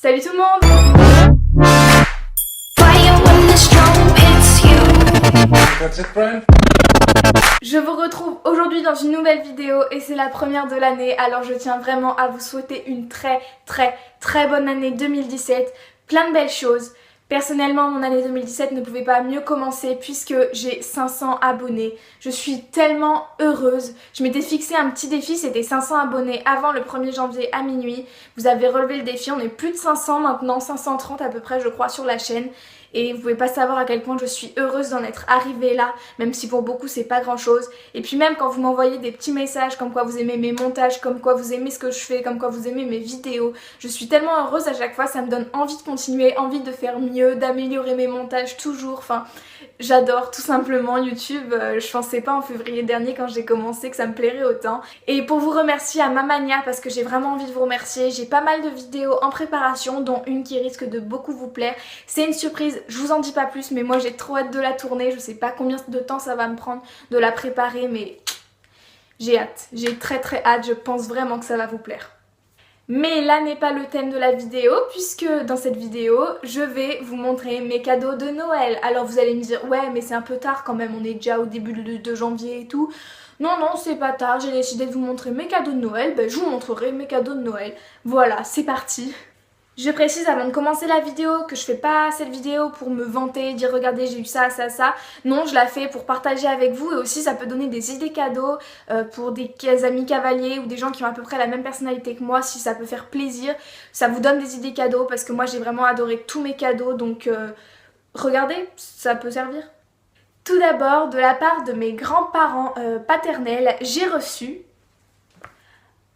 Salut tout le monde! Je vous retrouve aujourd'hui dans une nouvelle vidéo et c'est la première de l'année, alors je tiens vraiment à vous souhaiter une très bonne année 2017, plein de belles choses. Personnellement, mon année 2017 ne pouvait pas mieux commencer puisque j'ai 500 abonnés. Je suis tellement heureuse. Je m'étais fixé un petit défi, c'était 500 abonnés avant le 1er janvier à minuit. Vous avez relevé le défi, on est plus de 500 maintenant, 530 à peu près je crois sur la chaîne. Et vous pouvez pas savoir à quel point je suis heureuse d'en être arrivée là, même si pour beaucoup c'est pas grand chose. Et puis même quand vous m'envoyez des petits messages comme quoi vous aimez mes montages, comme quoi vous aimez ce que je fais, comme quoi vous aimez mes vidéos, je suis tellement heureuse à chaque fois, ça me donne envie de continuer, envie de faire mieux, d'améliorer mes montages toujours, enfin j'adore tout simplement YouTube. Je pensais pas en février dernier quand j'ai commencé que ça me plairait autant. Et pour vous remercier à ma manière, parce que j'ai vraiment envie de vous remercier, j'ai pas mal de vidéos en préparation dont une qui risque de beaucoup vous plaire. C'est une surprise. Je vous en dis pas plus, mais moi j'ai trop hâte de la tourner. Je sais pas combien de temps ça va me prendre de la préparer, mais j'ai hâte. J'ai très hâte, je pense vraiment que ça va vous plaire. Mais là n'est pas le thème de la vidéo, puisque dans cette vidéo, je vais vous montrer mes cadeaux de Noël. Alors vous allez me dire, ouais mais c'est un peu tard quand même, on est déjà au début de janvier et tout. Non, c'est pas tard, j'ai décidé de vous montrer mes cadeaux de Noël, ben je vous montrerai mes cadeaux de Noël. Voilà, c'est parti. Je précise avant de commencer la vidéo que je fais pas cette vidéo pour me vanter, dire regardez j'ai eu ça. Non, je la fais pour partager avec vous et aussi ça peut donner des idées cadeaux pour des amis cavaliers ou des gens qui ont à peu près la même personnalité que moi, si ça peut faire plaisir. Ça vous donne des idées cadeaux parce que moi j'ai vraiment adoré tous mes cadeaux, donc regardez, ça peut servir. Tout d'abord, de la part de mes grands-parents paternels, j'ai reçu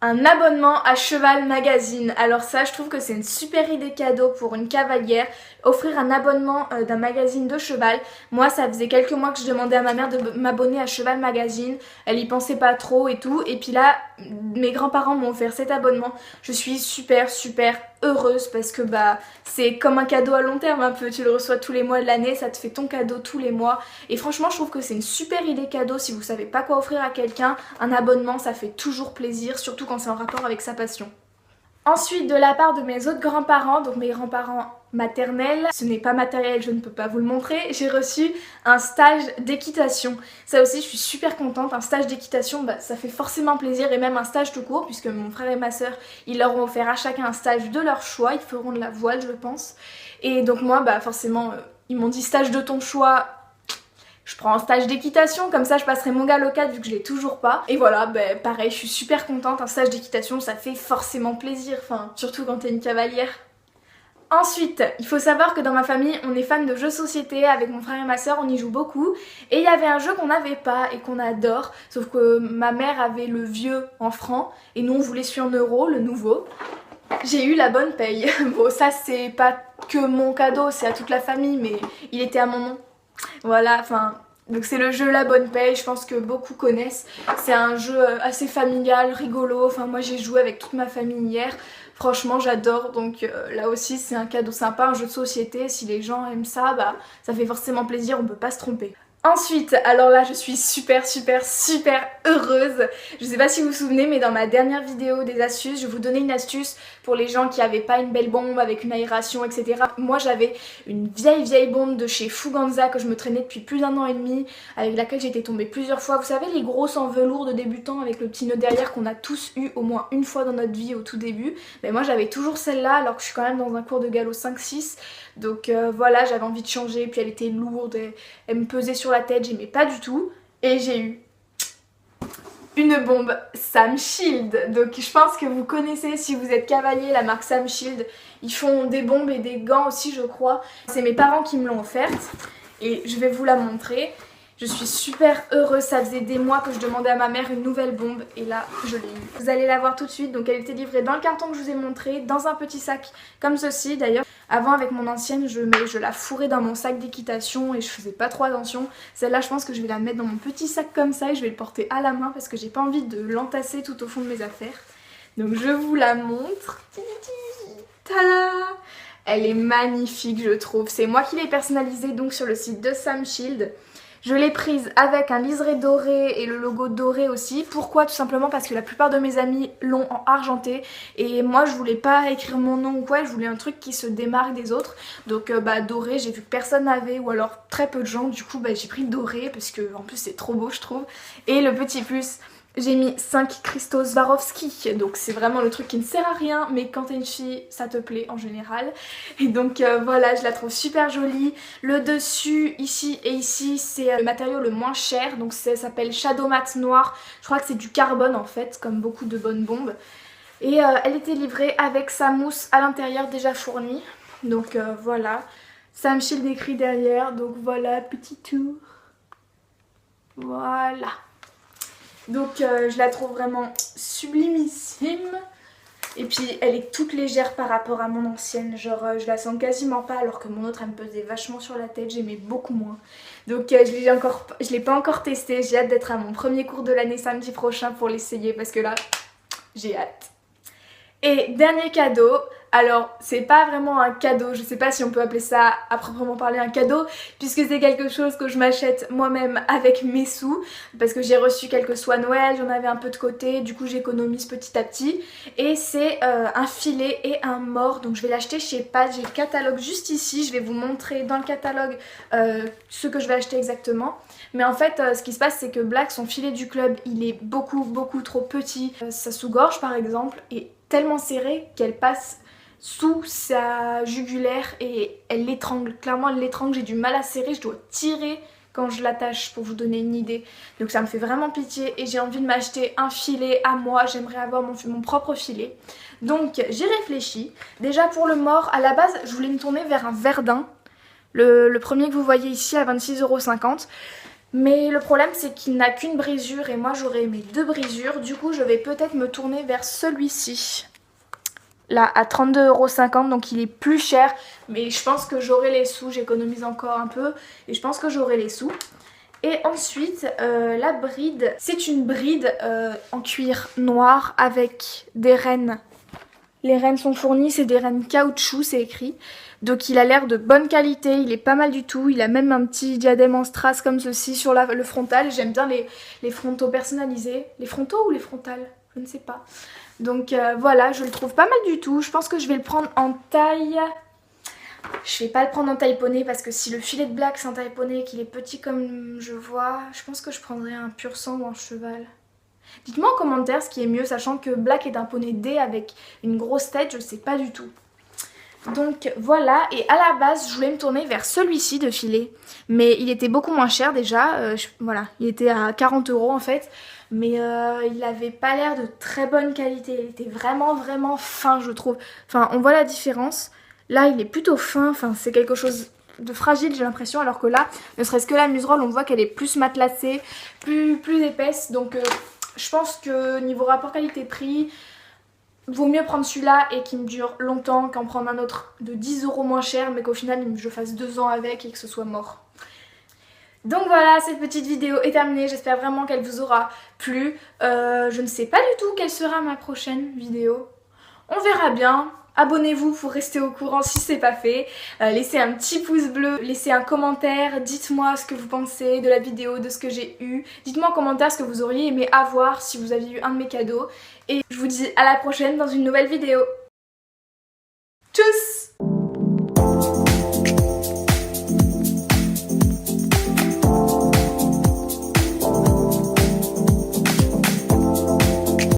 un abonnement à Cheval Magazine. Alors ça, je trouve que c'est une super idée cadeau pour une cavalière. Offrir un abonnement d'un magazine de cheval. Moi, ça faisait quelques mois que je demandais à ma mère de m'abonner à Cheval Magazine. Elle y pensait pas trop et tout. Et puis là, mes grands-parents m'ont offert cet abonnement. Je suis super heureuse parce que bah c'est comme un cadeau à long terme un peu. Tu le reçois tous les mois de l'année, ça te fait ton cadeau tous les mois. Et franchement, je trouve que c'est une super idée cadeau si vous savez pas quoi offrir à quelqu'un. Un abonnement, ça fait toujours plaisir, surtout quand c'est en rapport avec sa passion. Ensuite, de la part de mes autres grands-parents, donc mes grands-parents maternels, ce n'est pas matériel, je ne peux pas vous le montrer, j'ai reçu un stage d'équitation. Ça aussi, je suis super contente. Un stage d'équitation, bah, ça fait forcément plaisir, et même un stage tout court, puisque mon frère et ma soeur, ils leur ont offert à chacun un stage de leur choix, ils feront de la voile, je pense. Et donc moi, bah forcément, ils m'ont dit stage de ton choix. Je prends un stage d'équitation, comme ça je passerai mon gallo-4 vu que je l'ai toujours pas. Et voilà, bah, pareil, je suis super contente. Un stage d'équitation, ça fait forcément plaisir, enfin, surtout quand t'es une cavalière. Ensuite, il faut savoir que dans ma famille, on est fan de jeux société. Avec mon frère et ma soeur, on y joue beaucoup. Et il y avait un jeu qu'on n'avait pas et qu'on adore. Sauf que ma mère avait le vieux en francs et nous on voulait celui en euros, le nouveau. J'ai eu la bonne paye. Bon, ça c'est pas que mon cadeau, c'est à toute la famille, mais il était à mon nom. Voilà, enfin, donc c'est le jeu La Bonne Paye, je pense que beaucoup connaissent. C'est un jeu assez familial, rigolo, enfin moi j'ai joué avec toute ma famille hier. Franchement j'adore, donc là aussi c'est un cadeau sympa, un jeu de société. Si les gens aiment ça, bah ça fait forcément plaisir, on peut pas se tromper. Ensuite, alors là je suis super heureuse. Je sais pas si vous vous souvenez, mais dans ma dernière vidéo des astuces, je vous donnais une astuce pour les gens qui avaient pas une belle bombe avec une aération, etc. Moi j'avais une vieille bombe de chez Fuganza que je me traînais depuis plus d'1 an et demi, avec laquelle j'étais tombée plusieurs fois. Vous savez, les grosses en velours de débutant avec le petit nœud derrière qu'on a tous eu au moins une fois dans notre vie au tout début. Mais moi j'avais toujours celle-là alors que je suis quand même dans un cours de galop 5-6. Donc voilà, j'avais envie de changer, puis elle était lourde, et elle me pesait sur la tête, j'aimais pas du tout. Et j'ai eu une bombe Samshield. Donc je pense que vous connaissez, si vous êtes cavalier, la marque Samshield. Ils font des bombes et des gants aussi je crois. C'est mes parents qui me l'ont offerte et je vais vous la montrer. Je suis super heureuse, ça faisait des mois que je demandais à ma mère une nouvelle bombe et là je l'ai eu. Vous allez la voir tout de suite, donc elle était livrée dans le carton que je vous ai montré, dans un petit sac comme ceci. D'ailleurs, avant avec mon ancienne, je la fourrais dans mon sac d'équitation et je faisais pas trop attention. Celle-là je pense que je vais la mettre dans mon petit sac comme ça et je vais le porter à la main parce que j'ai pas envie de l'entasser tout au fond de mes affaires. Donc je vous la montre. Tada! Elle est magnifique je trouve, c'est moi qui l'ai personnalisée donc sur le site de Samshield. Je l'ai prise avec un liseré doré et le logo doré aussi. Pourquoi? Tout simplement parce que la plupart de mes amis l'ont en argenté et moi je voulais pas écrire mon nom ou quoi, je voulais un truc qui se démarque des autres. Donc doré, j'ai vu que personne n'avait ou alors très peu de gens, du coup j'ai pris doré parce que en plus c'est trop beau je trouve. Et le petit plus, j'ai mis 5 cristaux Swarovski, donc c'est vraiment le truc qui ne sert à rien, mais quand t'es une fille, ça te plaît en général. Et donc voilà, je la trouve super jolie. Le dessus, ici et ici, c'est le matériau le moins cher, donc ça s'appelle Shadow Matte Noir. Je crois que c'est du carbone en fait, comme beaucoup de bonnes bombes. Et elle était livrée avec sa mousse à l'intérieur déjà fournie. Donc voilà, Sam Shield écrit derrière, donc voilà, petit tour. Voilà. Donc je la trouve vraiment sublimissime. Et puis elle est toute légère par rapport à mon ancienne. Genre je la sens quasiment pas alors que mon autre elle me pesait vachement sur la tête. J'aimais beaucoup moins. Donc je l'ai pas encore testé. J'ai hâte d'être à mon premier cours de l'année samedi prochain pour l'essayer parce que là j'ai hâte. Et dernier cadeau, alors c'est pas vraiment un cadeau, je sais pas si on peut appeler ça à proprement parler un cadeau, puisque c'est quelque chose que je m'achète moi-même avec mes sous, parce que j'ai reçu quelques soins Noël, j'en avais un peu de côté, du coup j'économise petit à petit, et c'est un filet et un mort, donc je vais l'acheter chez Pat, j'ai le catalogue juste ici, je vais vous montrer dans le catalogue ce que je vais acheter exactement. Mais en fait ce qui se passe c'est que Black, son filet du club, il est beaucoup trop petit, sa sous-gorge par exemple, et tellement serrée qu'elle passe sous sa jugulaire et elle l'étrangle. Clairement elle l'étrangle, j'ai du mal à serrer, je dois tirer quand je l'attache pour vous donner une idée. Donc ça me fait vraiment pitié et j'ai envie de m'acheter un filet à moi, j'aimerais avoir mon propre filet. Donc j'ai réfléchi. Déjà pour le mort, à la base je voulais me tourner vers un Verdun. Le premier que vous voyez ici à 26,50 €. Mais le problème c'est qu'il n'a qu'une brisure et moi j'aurais aimé 2 brisures. Du coup je vais peut-être me tourner vers celui-ci. Là à 32,50 €, donc il est plus cher. Mais je pense que j'aurai les sous, j'économise encore un peu. Et je pense que j'aurai les sous. Et ensuite la bride, c'est une bride en cuir noir avec des rennes. Les rennes sont fournies, c'est des rennes caoutchouc, c'est écrit. Donc il a l'air de bonne qualité, il est pas mal du tout. Il a même un petit diadème en strass comme ceci sur le frontal. J'aime bien les frontaux personnalisés. Les frontaux ou les frontales? Je ne sais pas. Donc voilà, je le trouve pas mal du tout. Je pense que je vais le prendre en taille... Je vais pas le prendre en taille poney parce que si le filet de Black c'est en taille poney et qu'il est petit comme je vois, je pense que je prendrais un pur sang ou un cheval. Dites-moi en commentaire ce qui est mieux, sachant que Black est un poney D avec une grosse tête, je sais pas du tout. Donc voilà, et à la base je voulais me tourner vers celui-ci de filet, mais il était beaucoup moins cher déjà, voilà, il était à 40 € en fait, mais il avait pas l'air de très bonne qualité, il était vraiment fin je trouve, enfin on voit la différence, là il est plutôt fin, enfin c'est quelque chose de fragile j'ai l'impression, alors que là, ne serait-ce que la muserolle on voit qu'elle est plus matelassée, plus épaisse, donc je pense que niveau rapport qualité-prix, vaut mieux prendre celui-là et qui me dure longtemps qu'en prendre un autre de 10 € moins cher mais qu'au final je fasse 2 ans avec et que ce soit mort. Donc voilà, cette petite vidéo est terminée, j'espère vraiment qu'elle vous aura plu. Je ne sais pas du tout quelle sera ma prochaine vidéo. On verra bien. Abonnez-vous pour rester au courant si c'est pas fait. Laissez un petit pouce bleu, laissez un commentaire, dites-moi ce que vous pensez de la vidéo, de ce que j'ai eu. Dites-moi en commentaire ce que vous auriez aimé avoir si vous aviez eu un de mes cadeaux. Et je vous dis à la prochaine dans une nouvelle vidéo. Tchuss!